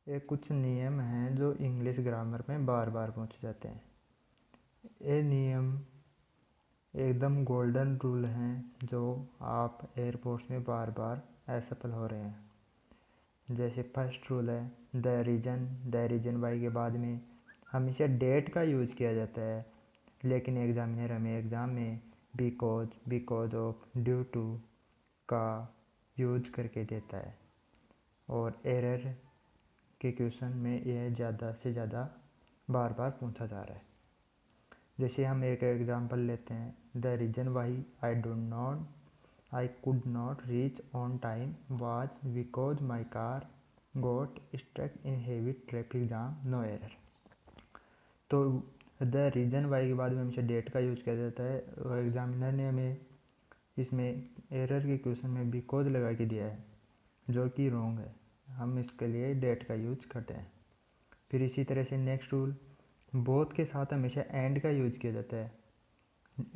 ये कुछ नियम हैं जो इंग्लिश ग्रामर में बार बार पूछे जाते हैं। ये नियम एकदम गोल्डन रूल हैं जो आप एयरपोर्ट्स में बार बार असफल हो रहे हैं। जैसे फर्स्ट रूल है द रीजन वाई के बाद में हमेशा डेट का यूज़ किया जाता है, लेकिन एग्जामिनर हमें एग्ज़ाम में बिकॉज ऑफ, ड्यू टू का यूज करके देता है। और एरर के क्वेश्चन में यह ज़्यादा से ज़्यादा बार बार पूछा जा रहा है। जैसे हम एक एग्जांपल लेते हैं, the reason why I could not reach on time was because my car got stuck in heavy traffic jam, no error. तो द रीजन वाई के बाद में हमेशा डेट का यूज़ किया जाता है और एग्जामिनर ने हमें इसमें एरर के क्वेश्चन में बिकॉज लगा के दिया है, जो कि रॉन्ग है। हम इसके लिए डेट का यूज करते हैं। फिर इसी तरह से नेक्स्ट रूल, बोथ के साथ हमेशा एंड का यूज किया जाता है।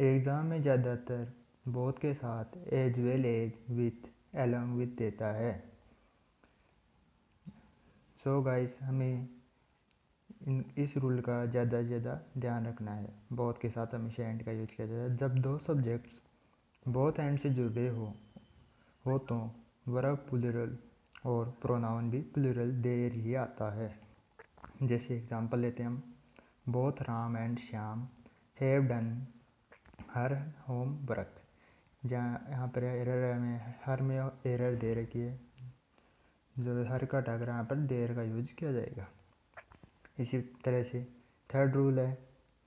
एग्ज़ाम में ज़्यादातर बोथ के साथ as well as with along with देता है। सो गाइस, हमें इस रूल का ज़्यादा से ज़्यादा ध्यान रखना है। बोथ के साथ हमेशा एंड का यूज किया जाता है। जब दो सब्जेक्ट्स बोथ एंड से जुड़े हो तो वर्ब प्लूरल और प्रोनाउन भी प्लूरल देर ही आता है। जैसे एग्जांपल लेते हैं हम, both Ram and Shyam have done her home work. जहाँ यहाँ पर एरर में हर में एरर दे रखी है, जो हर का टगर यहाँ पर देर का यूज किया जाएगा। इसी तरह से थर्ड रूल है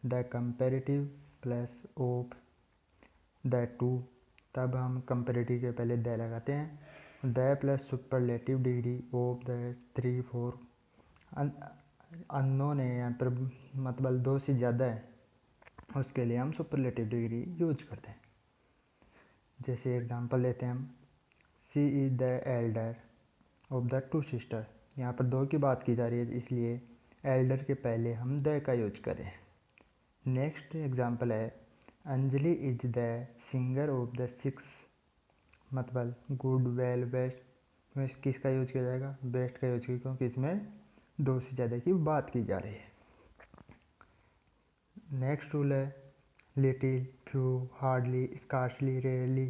the comparative plus of the two. तब हम कंपेरेटिव के पहले द लगाते हैं। The plus superlative degree of the 3 4 unknown है, यहाँ पर मतलब दो से ज़्यादा है, उसके लिए हम सुपरलेटिव डिग्री यूज करते हैं। जैसे एग्जांपल लेते हैं हम, she is the elder of the 2 sister. यहाँ पर दो की बात की जा रही है, इसलिए एल्डर के पहले हम द का यूज करें। नेक्स्ट एग्जांपल है, Anjali is the singer of the 6, मतलब गुड वेल बेस्ट में किसका यूज किया जाएगा, बेस्ट का यूज किया, क्योंकि इसमें दो से ज़्यादा की बात की जा रही है। नेक्स्ट रूल है little, few, hardly, scarcely, rarely.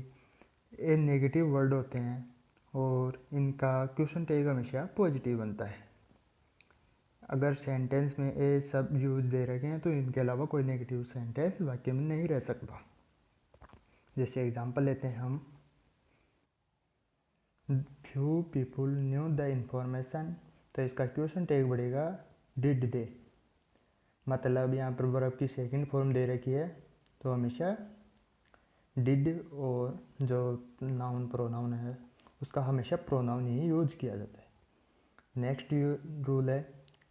ये नेगेटिव वर्ड होते हैं और इनका क्वेश्चन टैग हमेशा पॉजिटिव बनता है। अगर सेंटेंस में ये सब यूज दे रखे हैं तो इनके अलावा कोई नेगेटिव सेंटेंस वाक्य में नहीं रह सकता। जैसे एग्जांपल लेते हैं हम, few people new the information. तो इसका क्वेश्चन टैग बढ़ेगा डिड दे। मतलब यहाँ पर वर्ब की सेकंड फॉर्म दे रखी है, तो हमेशा डिड और जो नाउन प्रोनाउन है उसका हमेशा प्रोनाउन ही यूज किया जाता है। नेक्स्ट रूल है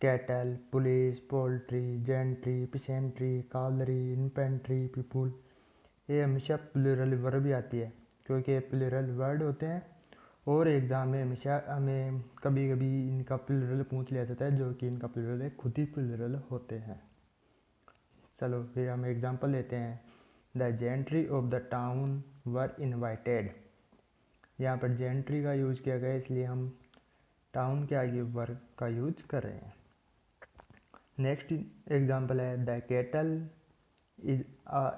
cattle, police, poultry, gentry, peasantry, cavalry, infantry, people. ये हमेशा प्लूरल वर्ब ही आती है, क्योंकि ये प्लूरल वर्ड होते हैं और एग्ज़ाम में हमेशा हमें कभी कभी इनका प्लूरल पूछ लिया जाता है, जो कि इनका प्लूरल है, खुद ही प्लूरल होते हैं। चलो फिर हम एग्जांपल लेते हैं, the gentry of the town were invited. यहाँ पर जेंट्री का यूज किया गया, इसलिए हम टाउन के आगे वर का यूज कर रहे हैं। नेक्स्ट एग्जांपल है द कैटल इज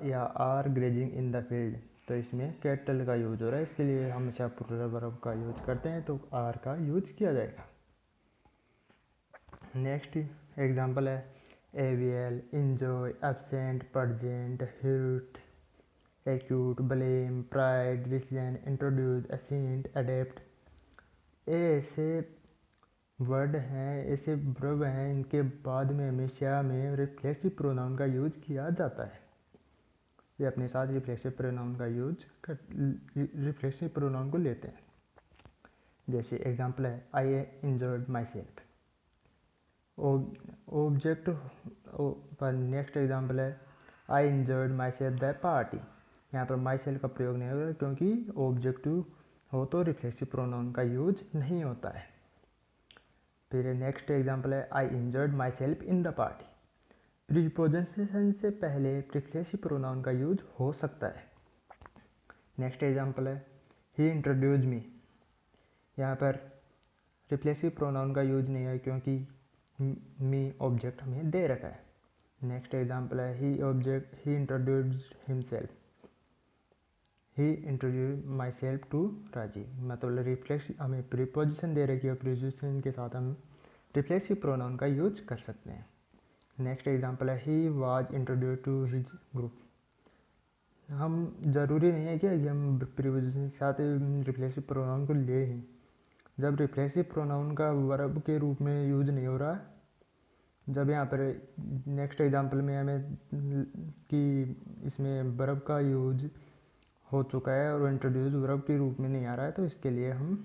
या are grazing in the field. तो इसमें कैटल का यूज हो रहा है, इसके लिए हम हमेशा प्लूरल वर्ब का यूज करते हैं, तो आर का यूज किया जाएगा। नेक्स्ट एग्जांपल है avail, enjoy, absent, present, hurt, acute, blame, pride, decision, introduce, assent, adept. ऐसे वर्ड हैं, ऐसे वर्ब हैं, इनके बाद में हमेशा में रिफ्लेक्सिव प्रोनाउन का यूज किया जाता है। ये अपने साथ रिफ्लेक्सिव प्रोनाउन का यूज कर रिफ्लेक्सिव प्रोनाउन को लेते हैं। जैसे एग्जांपल है I enjoyed my self. Object पर नेक्स्ट एग्जांपल है I enjoyed my self the party. यहाँ पर माई सेल्फ का प्रयोग नहीं होगा, क्योंकि ऑब्जेक्टिव हो तो रिफ्लेक्सिव प्रोनाउन का यूज नहीं होता है। फिर नेक्स्ट एग्जांपल है I enjoyed my self in the party. Preposition से पहले रिफ्लेक्सिव प्रोनाउन का यूज हो सकता है। नेक्स्ट एग्जांपल है ही इंट्रोड्यूस मी। यहाँ पर रिफ्लेक्सिव प्रोनाउन का यूज नहीं है क्योंकि मी ऑब्जेक्ट हमें दे रखा है। नेक्स्ट एग्जांपल है he introduced himself, he introduce myself to Rajiv. मतलब रिफ्लेक्स हमें प्रीपोजिशन दे रखी है, प्रीपोजिशन के साथ हम रिफ्लेक्सिव प्रोनाउन का यूज कर सकते हैं। नेक्स्ट एग्जांपल है he was introduce to his group. हम ज़रूरी नहीं है कि हम प्रीपोजिशन के साथ रिफ्लेक्सिव प्रोनाउन को ले ही, जब रिफ्लेक्सिव प्रोनाउन का वर्ब के रूप में यूज नहीं हो रहा, जब यहाँ पर नेक्स्ट एग्जांपल में हमें कि इसमें वर्ब का यूज हो चुका है और इंट्रोड्यूस वर्ब के रूप में नहीं आ रहा है, तो इसके लिए हम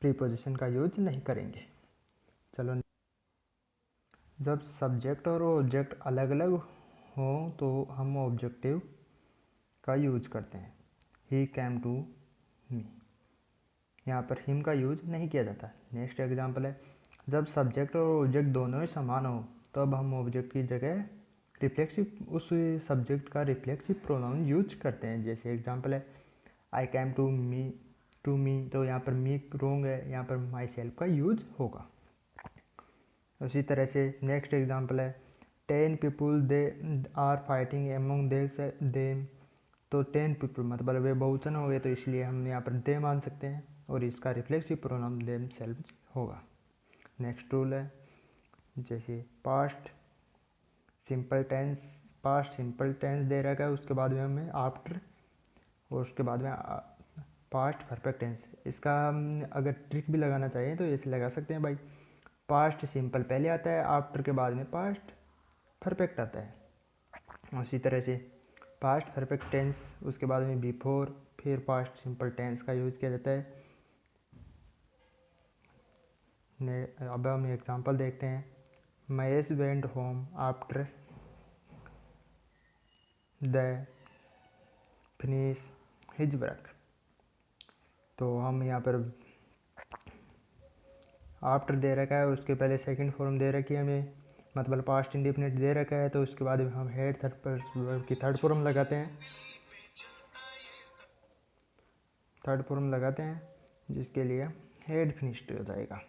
प्रीपोजिशन का यूज नहीं करेंगे। चलो, जब सब्जेक्ट और ऑब्जेक्ट अलग अलग हों तो हम ऑब्जेक्टिव का यूज करते हैं। ही कैम टू मी, यहाँ पर हिम का यूज नहीं किया जाता। नेक्स्ट एग्जांपल है जब सब्जेक्ट और ऑब्जेक्ट दोनों ही समान हो तब हम ऑब्जेक्ट की जगह रिफ्लेक्सिव उस सब्जेक्ट का रिफ्लेक्सिव प्रोनाउन यूज करते हैं। जैसे एग्जांपल है आई कैम टू मी, तो यहाँ पर मी रोंग है, यहाँ पर माई सेल्फ का यूज होगा। उसी तरह से नेक्स्ट एग्जांपल है 10 people they are fighting among them, तो 10 पीपल मतलब वे बहुवचन हो गए, तो इसलिए हम यहाँ पर दे मान सकते हैं और इसका रिफ्लेक्सिव प्रोनाउन देम सेल्फ होगा। नेक्स्ट रूल है जैसे पास्ट सिंपल टेंस दे रखा है, उसके बाद में हमें आफ्टर और उसके बाद में पास्ट परफेक्ट टेंस। इसका हम अगर ट्रिक भी लगाना चाहिए तो ऐसे लगा सकते हैं भाई, पास्ट सिंपल पहले आता है, आफ्टर के बाद में पास्ट परफेक्ट आता है। उसी तरह से पास्ट परफेक्ट टेंस उसके बाद में बिफोर, फिर पास्ट सिंपल टेंस का यूज़ किया जाता है। अब हम एग्जांपल देखते हैं Mahesh went home after the finish his work, तो हम यहाँ पर आफ्टर दे रखा है, उसके पहले सेकंड फॉर्म दे रखी है हमें, मतलब पास्ट इंडेफिनिट दे रखा है, तो उसके बाद हम हेड थर्ड फॉर्म लगाते हैं, जिसके लिए हेड फिनिश्ड हो जाएगा।